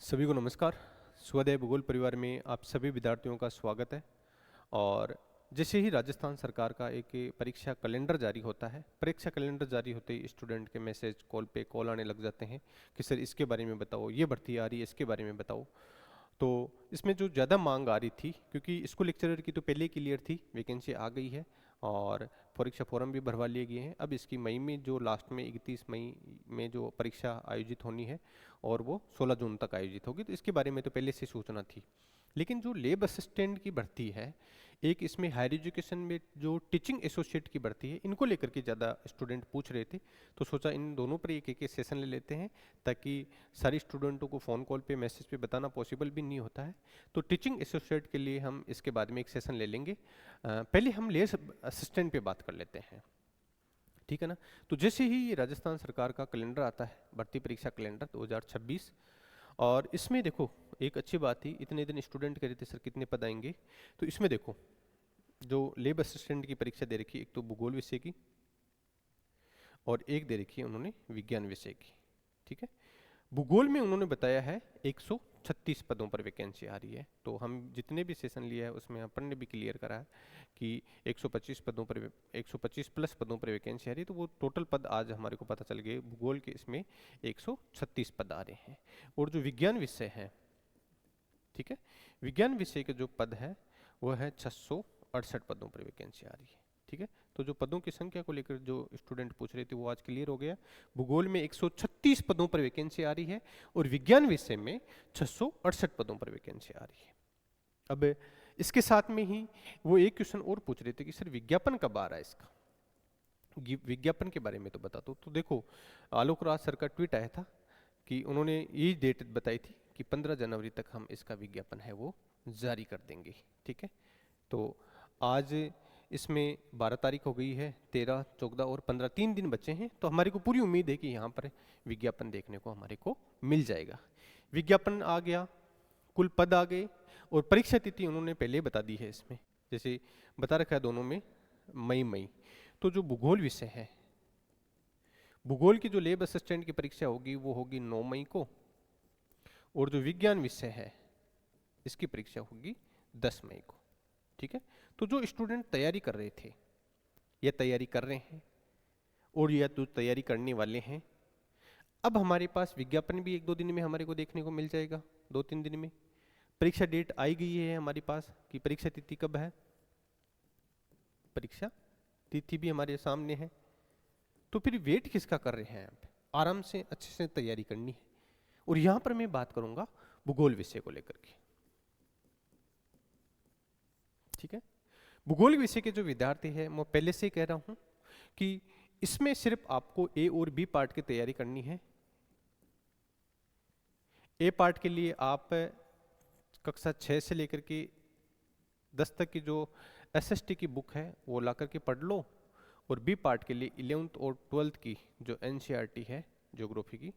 सभी को नमस्कार। स्वदेव भूगोल परिवार में आप सभी विद्यार्थियों का स्वागत है। और जैसे ही राजस्थान सरकार का एक परीक्षा कैलेंडर जारी होता है, परीक्षा कैलेंडर जारी होते ही स्टूडेंट के मैसेज कॉल पे कॉल आने लग जाते हैं कि सर इसके बारे में बताओ, ये भर्ती आ रही है इसके बारे में बताओ। तो इसमें जो ज़्यादा मांग आ रही थी, क्योंकि स्कूल लेक्चरर की तो पहले क्लियर थी, वैकेंसी आ गई है और परीक्षा फॉर्म भी भरवा लिए गए हैं। अब इसकी मई में जो लास्ट में 31 मई में जो परीक्षा आयोजित होनी है और वो 16 जून तक आयोजित होगी, तो इसके बारे में तो पहले से सूचना थी। लेकिन जो लेब असिस्टेंट की भर्ती है, एक इसमें हायर एजुकेशन में जो टीचिंग एसोसिएट की भर्ती है, इनको लेकर के ज़्यादा स्टूडेंट पूछ रहे थे। तो सोचा इन दोनों पर एक एक सेशन ले लेते हैं, ताकि सारे स्टूडेंटों को फ़ोन कॉल पे मैसेज पे बताना पॉसिबल भी नहीं होता है। तो टीचिंग एसोसिएट के लिए हम इसके बाद में एक सेशन ले लेंगे। पहले हम लेब असिस्टेंट पे बात कर लेते हैं, ठीक है ना। तो जैसे ही राजस्थान सरकार का कैलेंडर आता है, भर्ती परीक्षा कैलेंडर 2026, और इसमें देखो एक अच्छी बात थी, इतने दिन स्टूडेंट कह रहे थे सर कितने पद आएंगे। तो इसमें देखो जो लेब असिस्टेंट की परीक्षा दे रखी है, एक तो भूगोल विषय की और एक दे रखी है उन्होंने विज्ञान विषय की, ठीक है। भूगोल में उन्होंने बताया है 136 पदों पर वैकेंसी आ रही है। तो हम जितने भी सेशन लिया है उसमें अपन ने भी क्लियर करा है कि 125 पदों पर 125 प्लस पदों पर वैकेंसी आ रही है। तो वो टोटल पद आज हमारे को पता चल गए, भूगोल के इसमें 136 पद आ रहे हैं। और जो विज्ञान विषय है, ठीक है, विज्ञान विषय के जो पद है वह है 668 पदों पर वैकेंसी आ रही है, ठीक है। तो जो पदों की संख्या को लेकर जो स्टूडेंट पूछ रहे थे वो आज क्लियर हो गया। भूगोल में 136 पदों पर वैकेंसी आ रही है और विज्ञान विषय में 668 पदों पर वैकेंसी आ रही है। अब इसके साथ में ही वो एक क्वेश्चन और पूछ रहे थे कि सर विज्ञापन कब आ रहा है इसका, विज्ञापन के बारे में तो बता दो। तो देखो आलोक राज सर का ट्वीट आया था कि उन्होंने यही डेट बताई थी कि 15 जनवरी तक हम इसका विज्ञापन है वो जारी कर देंगे, ठीक है। तो आज इसमें 12 तारीख हो गई है, 13, 14 और 15 3 दिन बचे हैं। तो हमारे को पूरी उम्मीद है कि यहाँ पर विज्ञापन देखने को हमारे को मिल जाएगा। विज्ञापन आ गया, कुल पद आ गए और परीक्षा तिथि उन्होंने पहले बता दी है। इसमें जैसे बता रखा है दोनों में मई। तो जो भूगोल विषय है, भूगोल की जो लेब असिस्टेंट की परीक्षा होगी वो होगी 9 मई को, और जो विज्ञान विषय है इसकी परीक्षा होगी 10 मई को, ठीक है। तो जो स्टूडेंट तैयारी कर रहे थे या तैयारी कर रहे हैं और या तो तैयारी करने वाले हैं, अब हमारे पास विज्ञापन भी 1-2 दिन में हमारे को देखने को मिल जाएगा, 2-3 दिन में। परीक्षा डेट आई गई है हमारे पास कि परीक्षा तिथि कब है, परीक्षा तिथि भी हमारे सामने है। तो फिर वेट किसका कर रहे हैं आप, आराम से अच्छे से तैयारी करनी है। और यहां पर मैं बात करूंगा भूगोल विषय को लेकर के, ठीक है। भूगोल विषय के जो विद्यार्थी हैं, मैं पहले से ही कह रहा हूं कि इसमें सिर्फ आपको ए और बी पार्ट की तैयारी करनी है। ए पार्ट के लिए आप कक्षा 6 से लेकर के 10 तक की जो एसएसटी की बुक है वो ला करके पढ़ लो, और बी पार्ट के लिए 11th और 12th की जो एनसीईआरटी है ज्योग्राफी की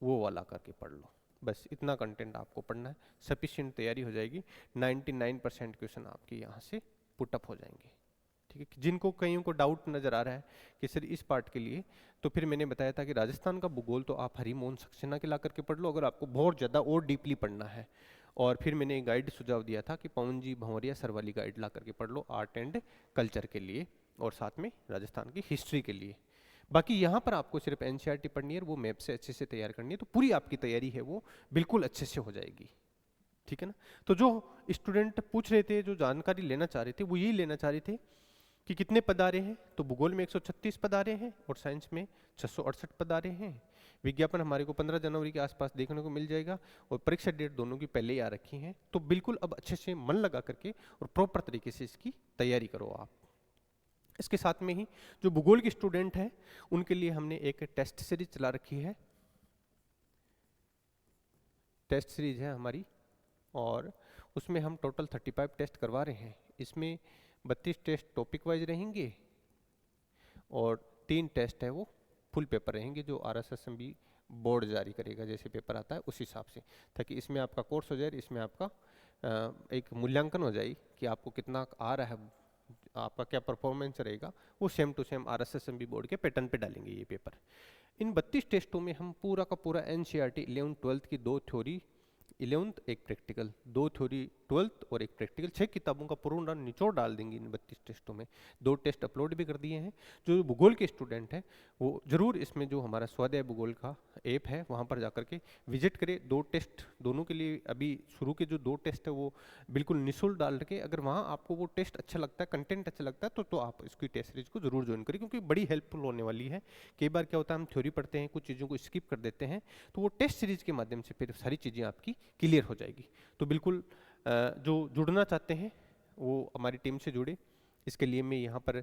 वो वाला करके पढ़ लो। बस इतना कंटेंट आपको पढ़ना है, सफिशिएंट तैयारी हो जाएगी। 99% क्वेश्चन आपके यहाँ से पुटअप हो जाएंगे, ठीक है। जिनको कईयों को डाउट नजर आ रहा है कि सर इस पार्ट के लिए, तो फिर मैंने बताया था कि राजस्थान का भूगोल तो आप हरिमोहन सक्सेना के ला करके पढ़ लो, अगर आपको बहुत ज़्यादा और डीपली पढ़ना है। और फिर मैंने एक गाइड सुझाव दिया था कि पवन जी भंवरिया सर वाली गाइड ला करके पढ़ लो आर्ट एंड कल्चर के लिए, और साथ में राजस्थान की हिस्ट्री के लिए। बाकी यहाँ पर आपको सिर्फ एनसीईआरटी पढ़नी है, वो मैप से अच्छे से तैयार करनी है, तो पूरी आपकी तैयारी है वो बिल्कुल अच्छे से हो जाएगी, ठीक है ना। तो जो स्टूडेंट पूछ रहे थे, जो जानकारी लेना चाह रहे थे, वो यही लेना चाह रहे थे कि कितने पद आ रहे हैं। तो भूगोल में 136 पद आ रहे हैं और साइंस में 668 पद आ रहे हैं। विज्ञापन हमारे को 15 जनवरी के आसपास देखने को मिल जाएगा और परीक्षा डेट दोनों की पहले ही आ रखी हैं। तो बिल्कुल अब अच्छे से मन लगा करके और प्रॉपर तरीके से इसकी तैयारी करो आप। इसके साथ में ही जो भूगोल के स्टूडेंट हैं उनके लिए हमने एक टेस्ट सीरीज चला रखी है। टेस्ट सीरीज है हमारी और उसमें हम टोटल 35 टेस्ट करवा रहे हैं। इसमें 32 टेस्ट टॉपिक वाइज रहेंगे और 3 टेस्ट है वो फुल पेपर रहेंगे, जो RSSMB बोर्ड जारी करेगा, जैसे पेपर आता है उस हिसाब से, ताकि इसमें आपका कोर्स हो जाए, इसमें आपका एक मूल्यांकन हो जाए कि आपको कितना आ रहा है, आपका क्या परफॉर्मेंस रहेगा, वो same to same RSSMB board के पैटर्न पे डालेंगे ये पेपर। इन 32 टेस्टों में हम पूरा का पूरा NCERT 11th 12th की 2 थ्योरी, 11th एक प्रैक्टिकल, 2 थ्योरी 12th और एक प्रैक्टिकल, 6 किताबों का पूर्ण निचोड़ डाल देंगे इन 32 टेस्टों में। 2 टेस्ट अपलोड भी कर दिए हैं। जो भूगोल के स्टूडेंट हैं वो जरूर इसमें जो हमारा स्वाध्याय भूगोल का ऐप है वहाँ पर जाकर के विजिट करें। 2 टेस्ट दोनों के लिए अभी शुरू के जो 2 टेस्ट है वो बिल्कुल निःशुल्क डाल के, अगर वहाँ आपको वो टेस्ट अच्छा लगता है, कंटेंट अच्छा लगता है तो आप इसकी टेस्ट सीरीज को जरूर ज्वाइन करें, क्योंकि बड़ी हेल्पफुल होने वाली है। कई बार क्या होता है हम थ्योरी पढ़ते हैं, कुछ चीज़ों को स्किप कर देते हैं, तो वो टेस्ट सीरीज के माध्यम से फिर सारी चीज़ें आपकी क्लियर हो जाएगी। तो बिल्कुल जो जुड़ना चाहते हैं वो हमारी टीम से जुड़े। इसके लिए मैं यहाँ पर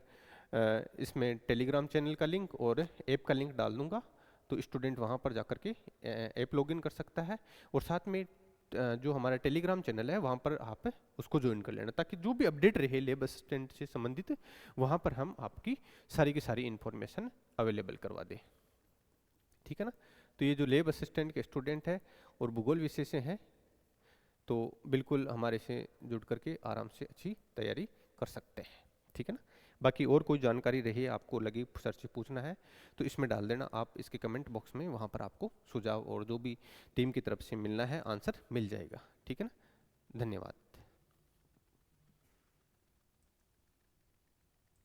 इसमें टेलीग्राम चैनल का लिंक और ऐप का लिंक डाल दूंगा, तो स्टूडेंट वहाँ पर जाकर के ऐप लॉगिन कर सकता है, और साथ में जो हमारा टेलीग्राम चैनल है वहाँ पर आप उसको ज्वाइन कर लेना, ताकि जो भी अपडेट रहे लेब असिस्टेंट से संबंधित वहाँ पर हम आपकी सारी की सारी इन्फॉर्मेशन अवेलेबल करवा दें। ठीक है ना। तो ये जो लेब असिस्टेंट के स्टूडेंट है और भूगोल विषय से हैं, तो बिल्कुल हमारे से जुड़ करके आराम से अच्छी तैयारी कर सकते हैं। ठीक है ना। बाकी और कोई जानकारी रही आपको लगी सर से पूछना है तो इसमें डाल देना आप इसके कमेंट बॉक्स में, वहाँ पर आपको सुझाव और जो भी टीम की तरफ से मिलना है आंसर मिल जाएगा। ठीक है ना। धन्यवाद।